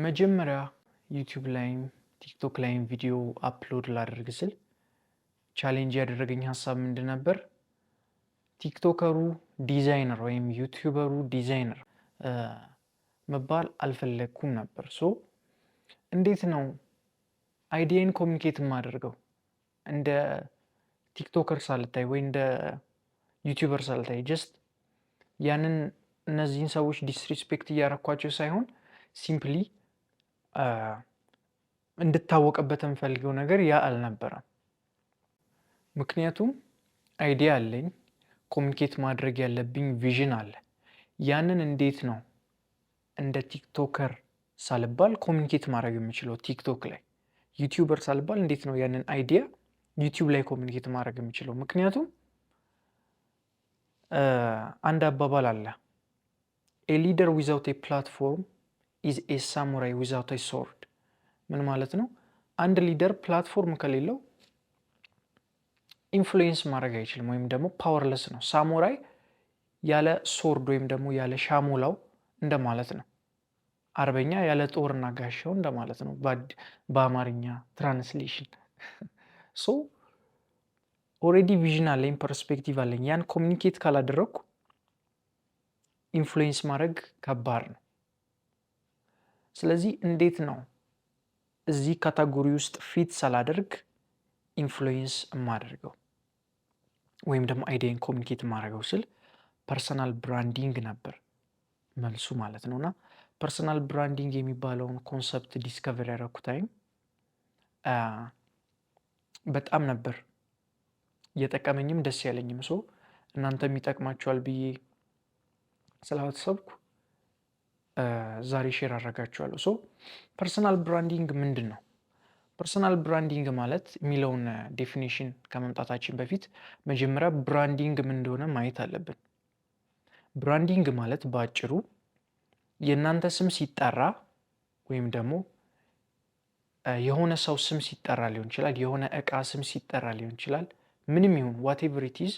መጀመሪያ ዩቲዩብ ላይም ቲክቶክ ላይም ቪዲዮ አፕሎድ ላደርግ ስል ቻሌንጅ ያደረገኝ ሀሳብ ምንድን ነበር? ቲክቶከሩ ዲዛይነር ወይም ዩቲዩበሩ ዲዛይነር መባል አልፈለግኩም ነበር። እንዴት ነው አይዲያን ኮሚኒኬት የማደርገው? እንደ ቲክቶከር ሳልታይ ወይ እንደ ዩቲዩበር ሳልታይ ጀስት ያንን እነዚህን ሰዎች ዲስሪስፔክት እያረኳቸው ሳይሆን ሲምፕሊ እንድታወቅበት የምፈልገው ነገር ያ አልነበረም። ምክንያቱም አይዲያ አለኝ፣ ኮሚኒኬት ማድረግ ያለብኝ ቪዥን አለ። ያንን እንዴት ነው እንደ ቲክቶከር ሳልባል ኮሚኒኬት ማድረግ የምችለው ቲክቶክ ላይ? ዩቲዩበር ሳልባል እንዴት ነው ያንን አይዲያ ዩቲዩብ ላይ ኮሚኒኬት ማድረግ የምችለው? ምክንያቱም አንድ አባባል አለ፣ ኤ ሊደር ዊዛውት ኤ ፕላትፎርም ኢዝ ኤ ሳሙራይ ዊዛውት ኤ ሶርድ። ምን ማለት ነው? አንድ ሊደር ፕላትፎርም ከሌለው ኢንፍሉዌንስ ማድረግ አይችልም፣ ወይም ደግሞ ፓወርለስ ነው። ሳሙራይ ያለ ሶርድ ወይም ደግሞ ያለ ሻሞላው እንደማለት ነው። አርበኛ ያለ ጦርና ጋሻው እንደማለት ነው በአማርኛ ትራንስሌሽን። ኦልሬዲ ቪዥን አለኝ፣ ፐርስፔክቲቭ አለኝ። ያን ኮሚኒኬት ካላደረግኩ ኢንፍሉዌንስ ማድረግ ከባድ ነው። ስለዚህ እንዴት ነው እዚህ ካታጎሪ ውስጥ ፊት ሳላደርግ ኢንፍሉዌንስ የማደርገው ወይም ደግሞ አይዲያን ኮሚኒኬት የማደርገው ስል ፐርሰናል ብራንዲንግ ነበር መልሱ ማለት ነው። እና ፐርሰናል ብራንዲንግ የሚባለውን ኮንሰፕት ዲስከቨር ያደረኩ ታይም በጣም ነበር እየጠቀመኝም ደስ ያለኝም። እናንተም ይጠቅማችኋል ብዬ ስላሰብኩ ዛሬ ሼር አደርጋችኋለሁ። ፐርሰናል ብራንዲንግ ምንድን ነው? ፐርሰናል ብራንዲንግ ማለት የሚለውን ዴፊኒሽን ከመምጣታችን በፊት መጀመሪያ ብራንዲንግ ምን እንደሆነ ማየት አለብን። ብራንዲንግ ማለት በአጭሩ የእናንተ ስም ሲጠራ ወይም ደግሞ የሆነ ሰው ስም ሲጠራ ሊሆን ይችላል፣ የሆነ እቃ ስም ሲጠራ ሊሆን ይችላል። ምንም ይሁን ዋቴቨር ኢት ኢዝ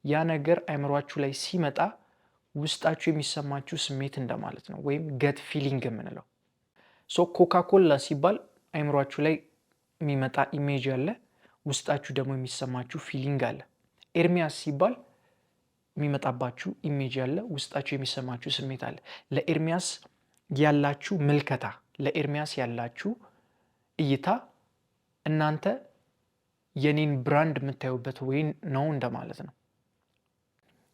ያ ነገር አይምሯችሁ ላይ ሲመጣ ውስጣችሁ የሚሰማችሁ ስሜት እንደማለት ነው፣ ወይም ገት ፊሊንግ የምንለው። ኮካኮላ ሲባል አይምሯችሁ ላይ የሚመጣ ኢሜጅ አለ፣ ውስጣችሁ ደግሞ የሚሰማችሁ ፊሊንግ አለ። ኤርሚያስ ሲባል የሚመጣባችሁ ኢሜጅ አለ፣ ውስጣችሁ የሚሰማችሁ ስሜት አለ። ለኤርሚያስ ያላችሁ ምልከታ፣ ለኤርሚያስ ያላችሁ እይታ እናንተ የኔን ብራንድ የምታዩበት ወይ ነው እንደማለት ነው።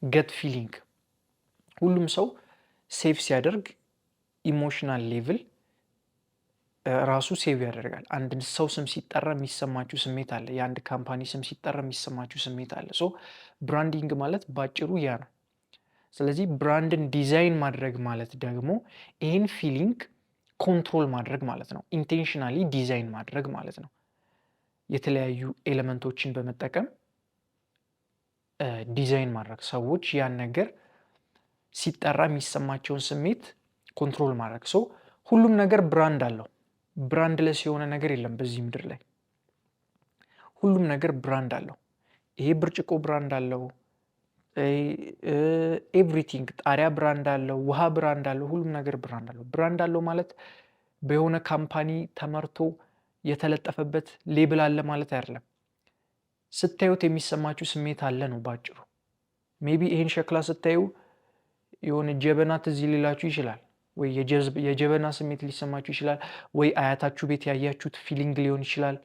ገት ፊሊንግ ሁሉም ሰው ሴቭ ሲያደርግ ኢሞሽናል ሌቭል ራሱ ሴቭ ያደርጋል። አንድ ሰው ስም ሲጠራ የሚሰማችሁ ስሜት አለ፣ የአንድ ካምፓኒ ስም ሲጠራ የሚሰማችሁ ስሜት አለ። ብራንዲንግ ማለት ባጭሩ ያ ነው። ስለዚህ ብራንድን ዲዛይን ማድረግ ማለት ደግሞ ይህን ፊሊንግ ኮንትሮል ማድረግ ማለት ነው። ኢንቴንሽናሊ ዲዛይን ማድረግ ማለት ነው። የተለያዩ ኤሌመንቶችን በመጠቀም ዲዛይን ማድረግ፣ ሰዎች ያን ነገር ሲጠራ የሚሰማቸውን ስሜት ኮንትሮል ማድረግ። ሁሉም ነገር ብራንድ አለው። ብራንድ ለስ የሆነ ነገር የለም በዚህ ምድር ላይ። ሁሉም ነገር ብራንድ አለው። ይሄ ብርጭቆ ብራንድ አለው፣ ኤቭሪቲንግ፣ ጣሪያ ብራንድ አለው፣ ውሃ ብራንድ አለው፣ ሁሉም ነገር ብራንድ አለው። ብራንድ አለው ማለት በሆነ ካምፓኒ ተመርቶ የተለጠፈበት ሌብል አለ ማለት አይደለም። ስታዩት የሚሰማችሁ ስሜት አለ ነው ባጭሩ። ሜቢ ይሄን ሸክላ ስታዩ የሆነ ጀበና ትዝ ሊላችሁ ይችላል፣ ወይ የጀበና ስሜት ሊሰማችሁ ይችላል፣ ወይ አያታችሁ ቤት ያያችሁት ፊሊንግ ሊሆን ይችላል።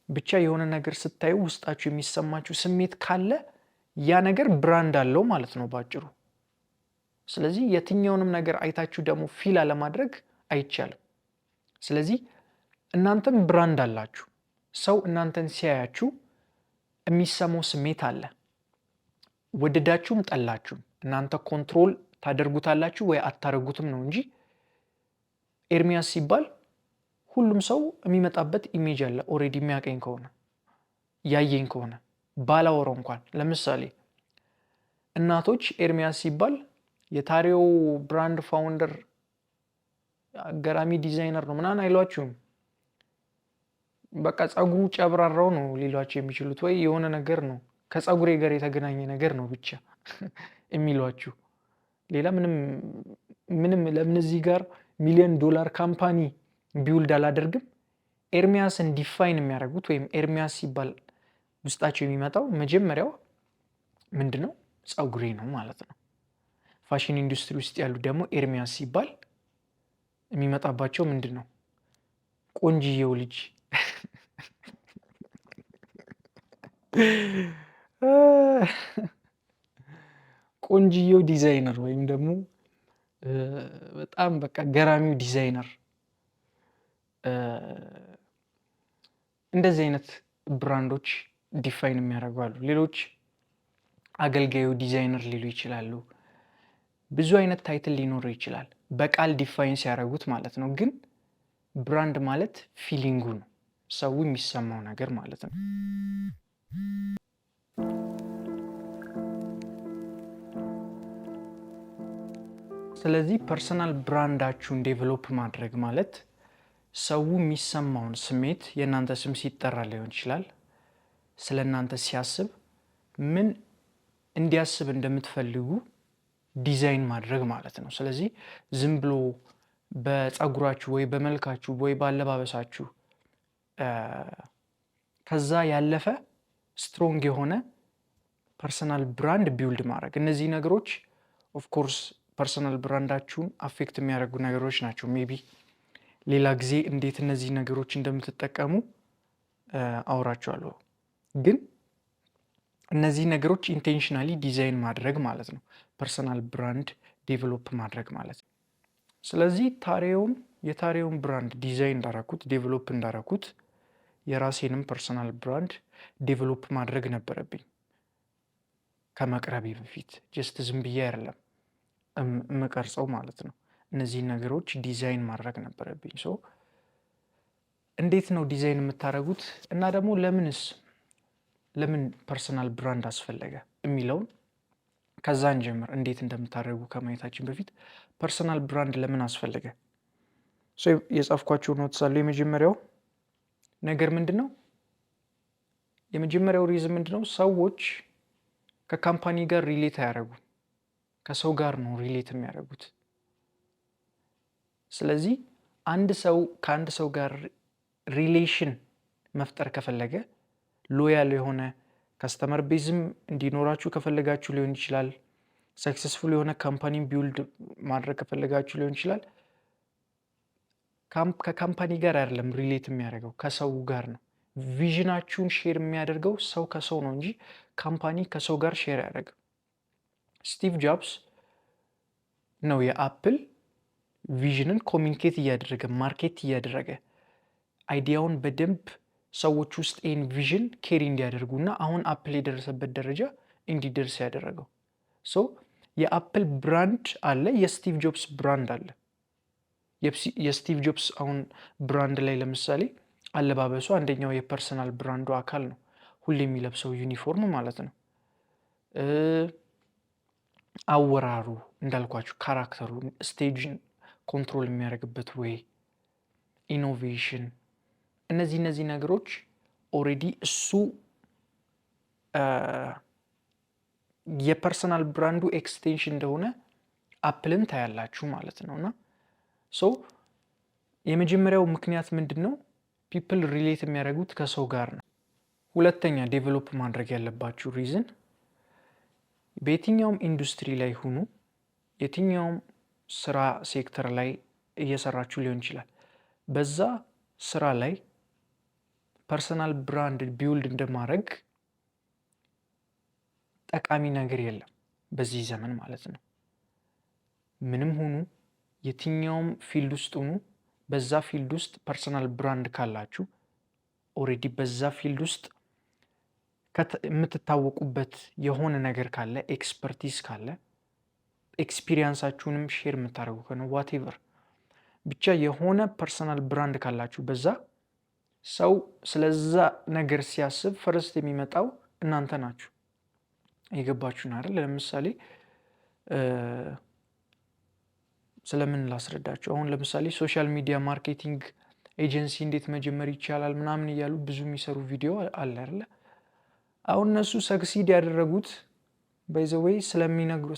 ብቻ የሆነ ነገር ስታዩ ውስጣችሁ የሚሰማችሁ ስሜት ካለ ያ ነገር ብራንድ አለው ማለት ነው ባጭሩ። ስለዚህ የትኛውንም ነገር አይታችሁ ደግሞ ፊል አለማድረግ አይቻልም። ስለዚህ እናንተም ብራንድ አላችሁ። ሰው እናንተን ሲያያችሁ የሚሰማው ስሜት አለ። ወደዳችሁም ጠላችሁም እናንተ ኮንትሮል ታደርጉታላችሁ ወይ አታደርጉትም ነው እንጂ ኤርሚያስ ሲባል ሁሉም ሰው የሚመጣበት ኢሜጅ አለ። ኦልሬዲ የሚያቀኝ ከሆነ ያየኝ ከሆነ ባላወራው እንኳን ለምሳሌ እናቶች ኤርሚያስ ሲባል የታሪው ብራንድ ፋውንደር ገራሚ ዲዛይነር ነው ምናምን አይሏችሁም። በቃ ጸጉሩ ጨብራራው ነው ሊሏችሁ የሚችሉት፣ ወይ የሆነ ነገር ነው ከጸጉሬ ጋር የተገናኘ ነገር ነው ብቻ የሚሏችሁ። ሌላ ምንም ለምን እዚህ ጋር ሚሊዮን ዶላር ካምፓኒ ቢውልድ አላደርግም። ኤርሚያስን ዲፋይን የሚያደርጉት ወይም ኤርሚያስ ሲባል ውስጣቸው የሚመጣው መጀመሪያው ምንድነው? ፀጉሬ ነው ማለት ነው። ፋሽን ኢንዱስትሪ ውስጥ ያሉ ደግሞ ኤርሚያስ ሲባል የሚመጣባቸው ምንድን ነው? ቆንጅየው ልጅ ቆንጅየው ዲዛይነር ወይም ደግሞ በጣም በቃ ገራሚው ዲዛይነር፣ እንደዚህ አይነት ብራንዶች ዲፋይን የሚያደርጉ አሉ። ሌሎች አገልጋዩ ዲዛይነር ሊሉ ይችላሉ። ብዙ አይነት ታይትል ሊኖረው ይችላል በቃል ዲፋይን ሲያደርጉት ማለት ነው። ግን ብራንድ ማለት ፊሊንጉ ነው፣ ሰው የሚሰማው ነገር ማለት ነው። ስለዚህ ፐርሰናል ብራንዳችሁን ዴቨሎፕ ማድረግ ማለት ሰው የሚሰማውን ስሜት፣ የእናንተ ስም ሲጠራ ሊሆን ይችላል፣ ስለ እናንተ ሲያስብ ምን እንዲያስብ እንደምትፈልጉ ዲዛይን ማድረግ ማለት ነው። ስለዚህ ዝም ብሎ በፀጉራችሁ ወይ በመልካችሁ ወይ ባለባበሳችሁ ከዛ ያለፈ ስትሮንግ የሆነ ፐርሰናል ብራንድ ቢውልድ ማድረግ፣ እነዚህ ነገሮች ኦፍኮርስ ፐርሰናል ብራንዳችሁን አፌክት የሚያደርጉ ነገሮች ናቸው። ሜቢ ሌላ ጊዜ እንዴት እነዚህ ነገሮች እንደምትጠቀሙ አውራችኋለሁ። ግን እነዚህ ነገሮች ኢንቴንሽናሊ ዲዛይን ማድረግ ማለት ነው ፐርሰናል ብራንድ ዴቨሎፕ ማድረግ ማለት ነው። ስለዚህ የታሬውን ብራንድ ዲዛይን እንዳረኩት ዴቨሎፕ እንዳረኩት የራሴንም ፐርሰናል ብራንድ ዴቨሎፕ ማድረግ ነበረብኝ ከመቅረቤ በፊት። ጀስት ዝም ብዬ አይደለም የምቀርጸው ማለት ነው። እነዚህ ነገሮች ዲዛይን ማድረግ ነበረብኝ። ሶ እንዴት ነው ዲዛይን የምታደርጉት እና ደግሞ ለምን ፐርሰናል ብራንድ አስፈለገ የሚለውን ከዛን ጀምር። እንዴት እንደምታደርጉ ከማየታችን በፊት ፐርሰናል ብራንድ ለምን አስፈለገ? የጻፍኳቸው ኖትስ አሉ። የመጀመሪያው ነገር ምንድነው? የመጀመሪያው ሪዝን ምንድነው? ሰዎች ከካምፓኒ ጋር ሪሌት አያደርጉ፣ ከሰው ጋር ነው ሪሌት የሚያደርጉት። ስለዚህ አንድ ሰው ከአንድ ሰው ጋር ሪሌሽን መፍጠር ከፈለገ ሎያል የሆነ ከስተመር ቤዝም እንዲኖራችሁ ከፈለጋችሁ ሊሆን ይችላል። ሰክሰስፉል የሆነ ካምፓኒ ቢውልድ ማድረግ ከፈለጋችሁ ሊሆን ይችላል። ከካምፓኒ ጋር አይደለም ሪሌት የሚያደርገው ከሰው ጋር ነው። ቪዥናችሁን ሼር የሚያደርገው ሰው ከሰው ነው እንጂ ካምፓኒ ከሰው ጋር ሼር ያደርግ። ስቲቭ ጆብስ ነው የአፕል ቪዥንን ኮሚኒኬት እያደረገ ማርኬት እያደረገ አይዲያውን በደንብ ሰዎች ውስጥ ይህን ቪዥን ኬሪ እንዲያደርጉና አሁን አፕል የደረሰበት ደረጃ እንዲደርስ ያደረገው። ሶ የአፕል ብራንድ አለ፣ የስቲቭ ጆብስ ብራንድ አለ። የስቲቭ ጆብስ አሁን ብራንድ ላይ ለምሳሌ አለባበሱ አንደኛው የፐርሰናል ብራንዱ አካል ነው። ሁሌ የሚለብሰው ዩኒፎርም ማለት ነው። አወራሩ እንዳልኳችሁ፣ ካራክተሩ፣ ስቴጅን ኮንትሮል የሚያደርግበት ወይ ኢኖቬሽን፣ እነዚህ ነገሮች ኦሬዲ እሱ የፐርሰናል ብራንዱ ኤክስቴንሽን እንደሆነ አፕልን ታያላችሁ ማለት ነው። እና ሶ የመጀመሪያው ምክንያት ምንድን ነው? ፒፕል ሪሌት የሚያደርጉት ከሰው ጋር ነው። ሁለተኛ ዴቨሎፕ ማድረግ ያለባችሁ ሪዝን፣ በየትኛውም ኢንዱስትሪ ላይ ሁኑ፣ የትኛውም ስራ ሴክተር ላይ እየሰራችሁ ሊሆን ይችላል። በዛ ስራ ላይ ፐርሰናል ብራንድ ቢውልድ እንደማድረግ ጠቃሚ ነገር የለም በዚህ ዘመን ማለት ነው። ምንም ሁኑ፣ የትኛውም ፊልድ ውስጥ ሁኑ፣ በዛ ፊልድ ውስጥ ፐርሰናል ብራንድ ካላችሁ ኦሬዲ በዛ ፊልድ ውስጥ የምትታወቁበት የሆነ ነገር ካለ፣ ኤክስፐርቲዝ ካለ፣ ኤክስፒሪየንሳችሁንም ሼር የምታደርጉ ከሆነ ዋቴቨር ብቻ የሆነ ፐርሰናል ብራንድ ካላችሁ በዛ ሰው ስለዛ ነገር ሲያስብ ፈርስት የሚመጣው እናንተ ናችሁ። የገባችሁን አይደል? ለምሳሌ ስለምን ላስረዳችሁ። አሁን ለምሳሌ ሶሻል ሚዲያ ማርኬቲንግ ኤጀንሲ እንዴት መጀመር ይቻላል ምናምን እያሉ ብዙ የሚሰሩ ቪዲዮ አለ አይደለ? አሁን እነሱ ሰክሲድ ያደረጉት ባይ ዘ ዌይ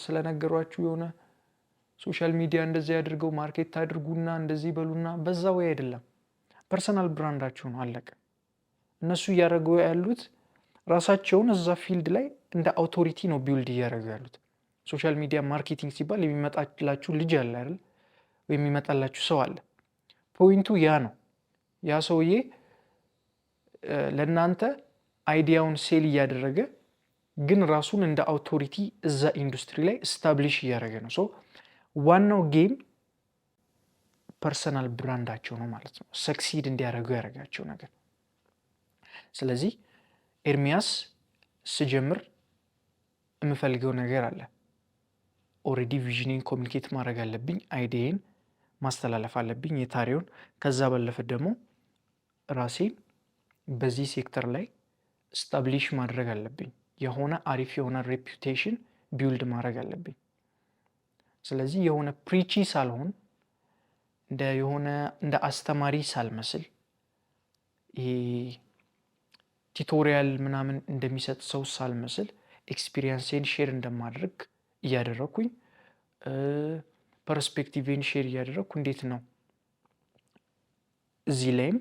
ስለነገሯችሁ የሆነ ሶሻል ሚዲያ እንደዚህ ያድርገው ማርኬት አድርጉና እንደዚህ በሉና በዛ ወይ አይደለም። ፐርሰናል ብራንዳችሁ ነው አለቀ። እነሱ እያደረጉ ያሉት ራሳቸውን እዛ ፊልድ ላይ እንደ አውቶሪቲ ነው ቢውልድ እያደረጉ ያሉት። ሶሻል ሚዲያ ማርኬቲንግ ሲባል የሚመጣላችሁ ልጅ አለ አይደል? ወይ የሚመጣላችሁ ሰው አለ። ፖይንቱ ያ ነው። ያ ሰውዬ ለእናንተ አይዲያውን ሴል እያደረገ ግን ራሱን እንደ አውቶሪቲ እዛ ኢንዱስትሪ ላይ ስታብሊሽ እያደረገ ነው። ሶ ዋናው ጌም ፐርሰናል ብራንዳቸው ነው ማለት ነው፣ ሰክሲድ እንዲያደርጉ ያደረጋቸው ነገር። ስለዚህ ኤርሚያስ ስጀምር የምፈልገው ነገር አለ። ኦልሬዲ ቪዥኔን ኮሚኒኬት ማድረግ አለብኝ፣ አይዲያን ማስተላለፍ አለብኝ፣ የታሪውን። ከዛ ባለፈ ደግሞ ራሴን በዚህ ሴክተር ላይ ስታብሊሽ ማድረግ አለብኝ። የሆነ አሪፍ የሆነ ሬፑቴሽን ቢውልድ ማድረግ አለብኝ። ስለዚህ የሆነ ፕሪቺ ሳልሆን እንደ አስተማሪ ሳልመስል ይሄ ቲቶሪያል ምናምን እንደሚሰጥ ሰው ሳልመስል ኤክስፒሪየንሴን ሼር እንደማድረግ እያደረግኩኝ ፐርስፔክቲቭን ሼር እያደረግኩ እንዴት ነው እዚህ ላይም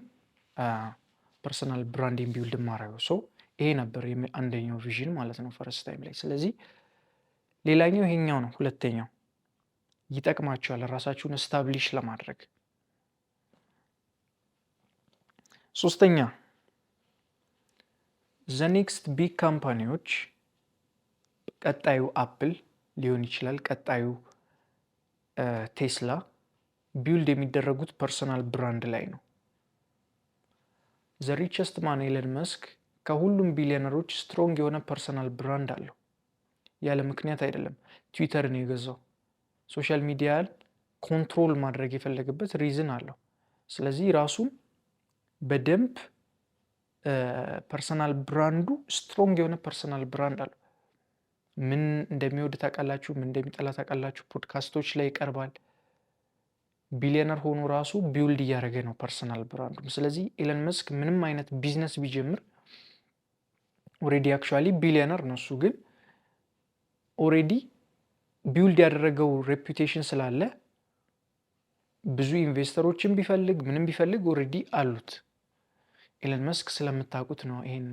ፐርሰናል ብራንዲንግ ቢውልድ ማድረገው። ሰው ይሄ ነበር አንደኛው ቪዥን ማለት ነው ፈርስት ታይም ላይ። ስለዚህ ሌላኛው ይሄኛው ነው። ሁለተኛው ይጠቅማቸዋል ራሳችሁን ስታብሊሽ ለማድረግ። ሶስተኛ ዘ ኔክስት ቢግ ካምፓኒዎች ቀጣዩ አፕል ሊሆን ይችላል፣ ቀጣዩ ቴስላ ቢውልድ የሚደረጉት ፐርሰናል ብራንድ ላይ ነው። ዘ ሪቸስት ማን ኤለን መስክ ከሁሉም ቢሊዮነሮች ስትሮንግ የሆነ ፐርሰናል ብራንድ አለው። ያለ ምክንያት አይደለም። ትዊተርን የገዛው ሶሻል ሚዲያን ኮንትሮል ማድረግ የፈለገበት ሪዝን አለው። ስለዚህ ራሱን በደንብ ፐርሰናል ብራንዱ ስትሮንግ የሆነ ፐርሰናል ብራንድ አለው። ምን እንደሚወድ ታውቃላችሁ፣ ምን እንደሚጠላ ታውቃላችሁ። ፖድካስቶች ላይ ይቀርባል። ቢሊዮነር ሆኖ ራሱ ቢውልድ እያደረገ ነው ፐርሰናል ብራንዱ። ስለዚህ ኤለን መስክ ምንም አይነት ቢዝነስ ቢጀምር ኦሬዲ አክቹዋሊ ቢሊዮነር ነው እሱ፣ ግን ኦሬዲ ቢውልድ ያደረገው ሬፑቴሽን ስላለ ብዙ ኢንቨስተሮችን ቢፈልግ ምንም ቢፈልግ ኦሬዲ አሉት። ኤለን መስክ ስለምታውቁት ነው ይሄን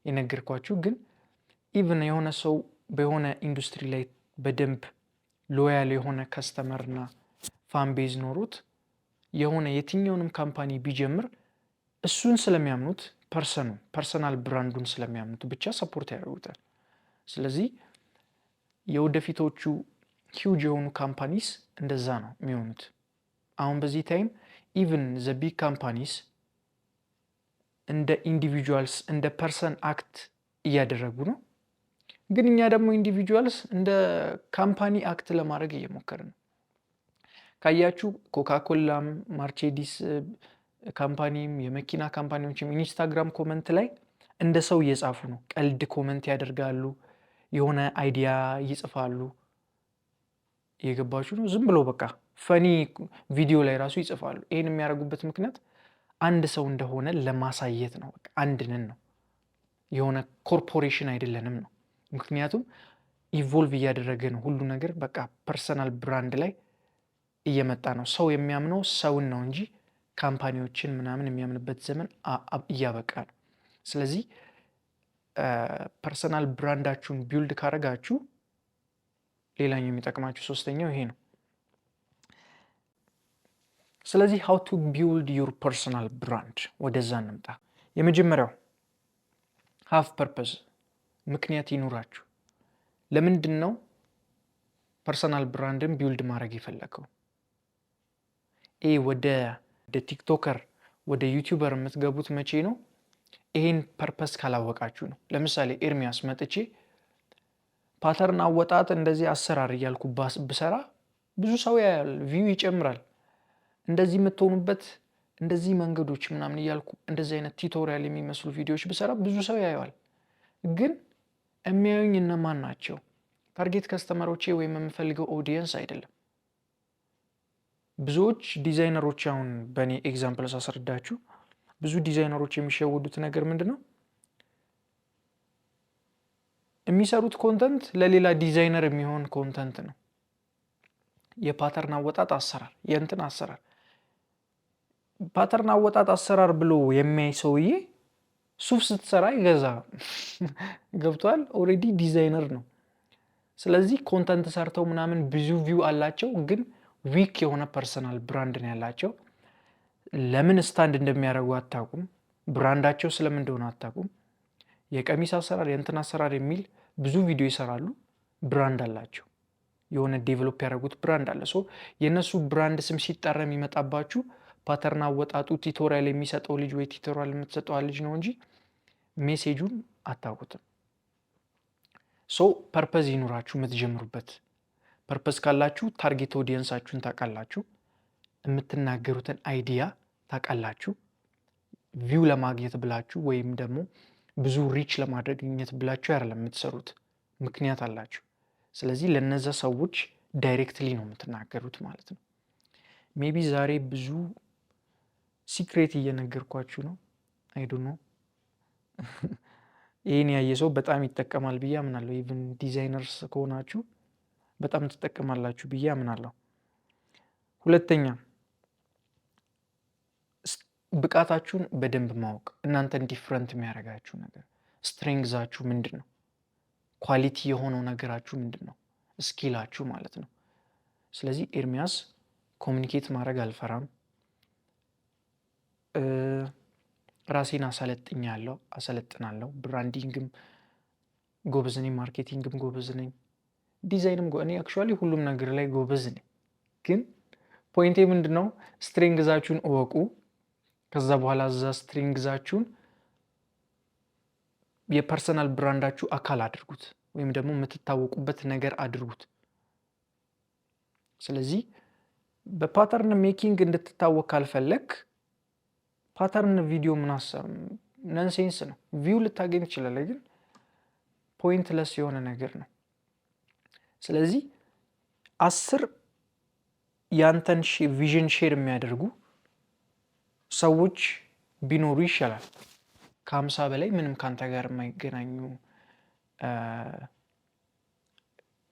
የነገርኳችሁ። ግን ኢቭን የሆነ ሰው በሆነ ኢንዱስትሪ ላይ በደንብ ሎያል የሆነ ከስተመርና ፋን ቤዝ ኖሩት የሆነ የትኛውንም ካምፓኒ ቢጀምር እሱን ስለሚያምኑት ፐርሰናል ብራንዱን ስለሚያምኑት ብቻ ሰፖርት ያደርጉታል። ስለዚህ የወደፊቶቹ ሂውጅ የሆኑ ካምፓኒስ እንደዛ ነው የሚሆኑት። አሁን በዚህ ታይም ኢቭን ዘ ቢግ ካምፓኒስ እንደ ኢንዲቪጁዋልስ እንደ ፐርሰን አክት እያደረጉ ነው። ግን እኛ ደግሞ ኢንዲቪጁዋልስ እንደ ካምፓኒ አክት ለማድረግ እየሞከርን ነው። ካያችሁ ኮካኮላም ማርቼዲስ ካምፓኒም የመኪና ካምፓኒዎችም ኢንስታግራም ኮመንት ላይ እንደ ሰው እየጻፉ ነው። ቀልድ ኮመንት ያደርጋሉ፣ የሆነ አይዲያ ይጽፋሉ። እየገባችሁ ነው? ዝም ብሎ በቃ ፈኒ ቪዲዮ ላይ ራሱ ይጽፋሉ። ይህን የሚያደርጉበት ምክንያት አንድ ሰው እንደሆነ ለማሳየት ነው። በቃ አንድ ነን ነው፣ የሆነ ኮርፖሬሽን አይደለንም ነው። ምክንያቱም ኢቮልቭ እያደረገ ነው ሁሉ ነገር። በቃ ፐርሰናል ብራንድ ላይ እየመጣ ነው። ሰው የሚያምነው ሰውን ነው እንጂ ካምፓኒዎችን ምናምን የሚያምንበት ዘመን እያበቃ ነው። ስለዚህ ፐርሰናል ብራንዳችሁን ቢውልድ ካረጋችሁ ሌላኛው የሚጠቅማችሁ ሶስተኛው ይሄ ነው። ስለዚህ how to build your personal brand ወደዛ እንምጣ። የመጀመሪያው have purpose፣ ምክንያት ይኑራችሁ። ለምንድን ነው ፐርሰናል ብራንድን ቢውልድ ማድረግ የፈለገው? ወደ ቲክቶከር ወደ ዩቲዩበር የምትገቡት መቼ ነው? ይሄን ፐርፐስ ካላወቃችሁ ነው። ለምሳሌ ኤርሚያስ መጥቼ ፓተርን አወጣጥ እንደዚህ አሰራር እያልኩ ብሰራ ብዙ ሰው ያያል፣ ቪው ይጨምራል። እንደዚህ የምትሆኑበት እንደዚህ መንገዶች ምናምን እያልኩ እንደዚህ አይነት ቲቶሪያል የሚመስሉ ቪዲዮዎች ብሰራ ብዙ ሰው ያየዋል። ግን የሚያዩኝ እነማን ናቸው? ታርጌት ከስተመሮቼ ወይም የምፈልገው ኦዲየንስ አይደለም። ብዙዎች ዲዛይነሮች፣ አሁን በእኔ ኤግዛምፕል ሳስረዳችሁ ብዙ ዲዛይነሮች የሚሸወዱት ነገር ምንድን ነው? የሚሰሩት ኮንተንት ለሌላ ዲዛይነር የሚሆን ኮንተንት ነው። የፓተርን አወጣጥ አሰራር የእንትን አሰራር ፓተርን አወጣጥ አሰራር ብሎ የሚያይ ሰውዬ ሱፍ ስትሰራ ይገዛ ገብቷል። ኦልሬዲ ዲዛይነር ነው። ስለዚህ ኮንተንት ሰርተው ምናምን ብዙ ቪው አላቸው፣ ግን ዊክ የሆነ ፐርሰናል ብራንድ ነው ያላቸው። ለምን ስታንድ እንደሚያደርጉ አታውቁም። ብራንዳቸው ስለምን እንደሆነ አታውቁም። የቀሚስ አሰራር የእንትን አሰራር የሚል ብዙ ቪዲዮ ይሰራሉ። ብራንድ አላቸው። የሆነ ዴቨሎፕ ያደረጉት ብራንድ አለ። ሶ የእነሱ ብራንድ ስም ሲጠራ የሚመጣባችሁ ፓተርን አወጣጡ ቲቶሪያል የሚሰጠው ልጅ ወይ ቲቶሪያል የምትሰጠው ልጅ ነው እንጂ ሜሴጁን አታውቁትም። ሶ ፐርፐዝ ይኑራችሁ የምትጀምሩበት። ፐርፐዝ ካላችሁ ታርጌት ኦዲየንሳችሁን ታውቃላችሁ። የምትናገሩትን አይዲያ ታውቃላችሁ። ቪው ለማግኘት ብላችሁ ወይም ደግሞ ብዙ ሪች ለማድረግኘት ብላችሁ አይደለም የምትሰሩት፣ ምክንያት አላችሁ። ስለዚህ ለነዛ ሰዎች ዳይሬክትሊ ነው የምትናገሩት ማለት ነው። ሜቢ ዛሬ ብዙ ሲክሬት እየነገርኳችሁ ነው። አይዱ ነው። ይህን ያየ ሰው በጣም ይጠቀማል ብዬ አምናለሁ። ኢቭን ዲዛይነርስ ከሆናችሁ በጣም ትጠቀማላችሁ ብዬ አምናለሁ። ሁለተኛ ብቃታችሁን በደንብ ማወቅ። እናንተን ዲፍረንት የሚያደርጋችሁ ነገር ስትሬንግዛችሁ ምንድን ነው? ኳሊቲ የሆነው ነገራችሁ ምንድን ነው? ስኪላችሁ ማለት ነው። ስለዚህ ኤርሚያስ ኮሚኒኬት ማድረግ አልፈራም፣ ራሴን አሰለጥናለሁ፣ ብራንዲንግም ጎበዝ ነኝ፣ ማርኬቲንግም ጎበዝ ነኝ፣ ዲዛይንም እኔ አክቹዋሊ ሁሉም ነገር ላይ ጎበዝ ነኝ። ግን ፖይንቴ ምንድን ነው? ስትሬንግዛችሁን እወቁ። ከዛ በኋላ እዛ ስትሬንግዛችሁን የፐርሰናል ብራንዳችሁ አካል አድርጉት፣ ወይም ደግሞ የምትታወቁበት ነገር አድርጉት። ስለዚህ በፓተርን ሜኪንግ እንድትታወቅ ካልፈለግ ፓተርን ቪዲዮ ምናሰብ ነንሴንስ ነው። ቪው ልታገኝ ትችላለህ፣ ግን ፖይንትለስ የሆነ ነገር ነው። ስለዚህ 10 ያንተን ቪዥን ሼር የሚያደርጉ ሰዎች ቢኖሩ ይሻላል ከ50 በላይ ምንም ካንተ ጋር የማይገናኙ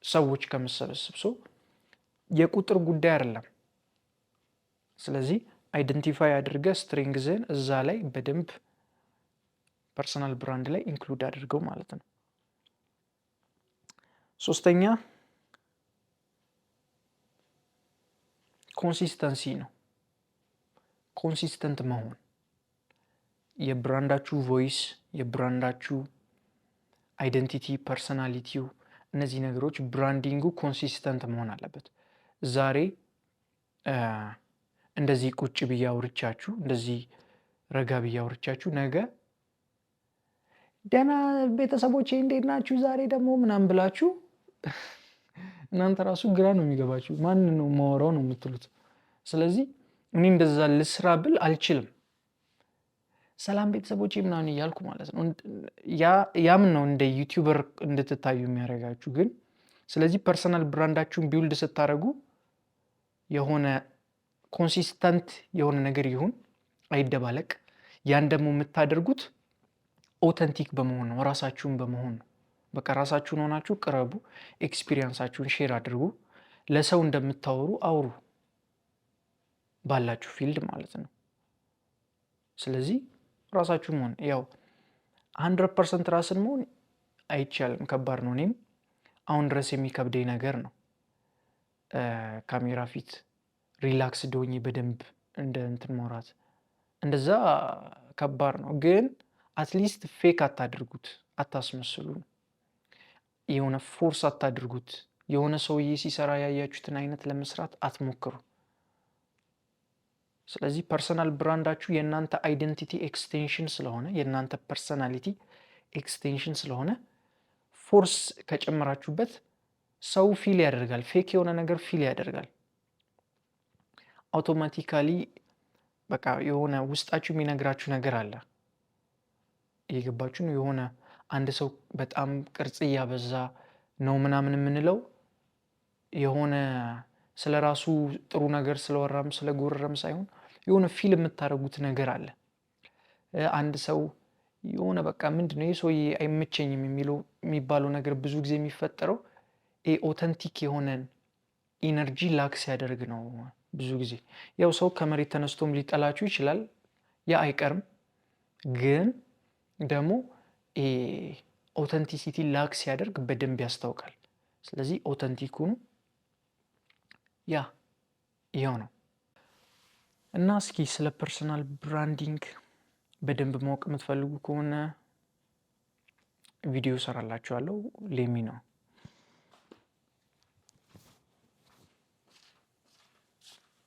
ሰዎች ከምሰበስብ። ሰው የቁጥር ጉዳይ አይደለም። ስለዚህ አይደንቲፋይ አድርገህ ስትሪንግዝን እዛ ላይ በደንብ ፐርሰናል ብራንድ ላይ ኢንክሉድ አድርገው ማለት ነው። ሶስተኛ ኮንሲስተንሲ ነው። ኮንሲስተንት መሆን የብራንዳችሁ ቮይስ፣ የብራንዳችሁ አይደንቲቲ፣ ፐርሰናሊቲው፣ እነዚህ ነገሮች ብራንዲንጉ ኮንሲስተንት መሆን አለበት። ዛሬ እንደዚህ ቁጭ ብዬ አውርቻችሁ፣ እንደዚህ ረጋ ብዬ አውርቻችሁ ነገ ደህና ቤተሰቦቼ እንዴት ናችሁ ዛሬ ደግሞ ምናምን ብላችሁ እናንተ ራሱ ግራ ነው የሚገባችሁ። ማን ነው ማወራው ነው የምትሉት። ስለዚህ እኔ እንደዛ ልስራ ብል አልችልም። ሰላም ቤተሰቦቼ ምናምን እያልኩ ማለት ነው። ያም ነው እንደ ዩቲዩበር እንድትታዩ የሚያደርጋችሁ። ግን ስለዚህ ፐርሰናል ብራንዳችሁን ቢውልድ ስታደርጉ የሆነ ኮንሲስተንት የሆነ ነገር ይሁን፣ አይደባለቅ። ያን ደግሞ የምታደርጉት ኦተንቲክ በመሆን ነው፣ ራሳችሁን በመሆን ነው። በቃ ራሳችሁን ሆናችሁ ቅረቡ፣ ኤክስፒሪየንሳችሁን ሼር አድርጉ፣ ለሰው እንደምታወሩ አውሩ፣ ባላችሁ ፊልድ ማለት ነው። ስለዚህ ራሳችሁ መሆን ያው 100% ራስን መሆን አይቻልም፣ ከባድ ነው። እኔም አሁን ድረስ የሚከብደኝ ነገር ነው። ካሜራ ፊት ሪላክስ ዶኝ በደንብ እንደ እንትን ማውራት እንደዛ ከባድ ነው። ግን አትሊስት ፌክ አታድርጉት፣ አታስመስሉ፣ የሆነ ፎርስ አታድርጉት። የሆነ ሰውዬ ሲሰራ ያያችሁትን አይነት ለመስራት አትሞክሩ። ስለዚህ ፐርሰናል ብራንዳችሁ የእናንተ አይደንቲቲ ኤክስቴንሽን ስለሆነ፣ የእናንተ ፐርሰናሊቲ ኤክስቴንሽን ስለሆነ ፎርስ ከጨመራችሁበት ሰው ፊል ያደርጋል፣ ፌክ የሆነ ነገር ፊል ያደርጋል። አውቶማቲካሊ በቃ የሆነ ውስጣችሁ የሚነግራችሁ ነገር አለ። እየገባችሁ ነው። የሆነ አንድ ሰው በጣም ቅርጽ እያበዛ ነው ምናምን የምንለው የሆነ ስለ ራሱ ጥሩ ነገር ስለወራም ስለጎረረም ሳይሆን የሆነ ፊልም የምታደርጉት ነገር አለ። አንድ ሰው የሆነ በቃ ምንድነው ይህ ሰውዬ አይመቸኝም የሚባለው ነገር ብዙ ጊዜ የሚፈጠረው ኦተንቲክ የሆነን ኢነርጂ ላክ ሲያደርግ ነው። ብዙ ጊዜ ያው ሰው ከመሬት ተነስቶም ሊጠላችሁ ይችላል፣ ያ አይቀርም። ግን ደግሞ ኦተንቲሲቲ ላክ ሲያደርግ በደንብ ያስታውቃል። ስለዚህ ኦተንቲክ ሁኑ። ያ ይኸው ነው። እና እስኪ ስለ ፐርሰናል ብራንዲንግ በደንብ ማወቅ የምትፈልጉ ከሆነ ቪዲዮ ሰራላችኋለሁ። ሌሚ ነው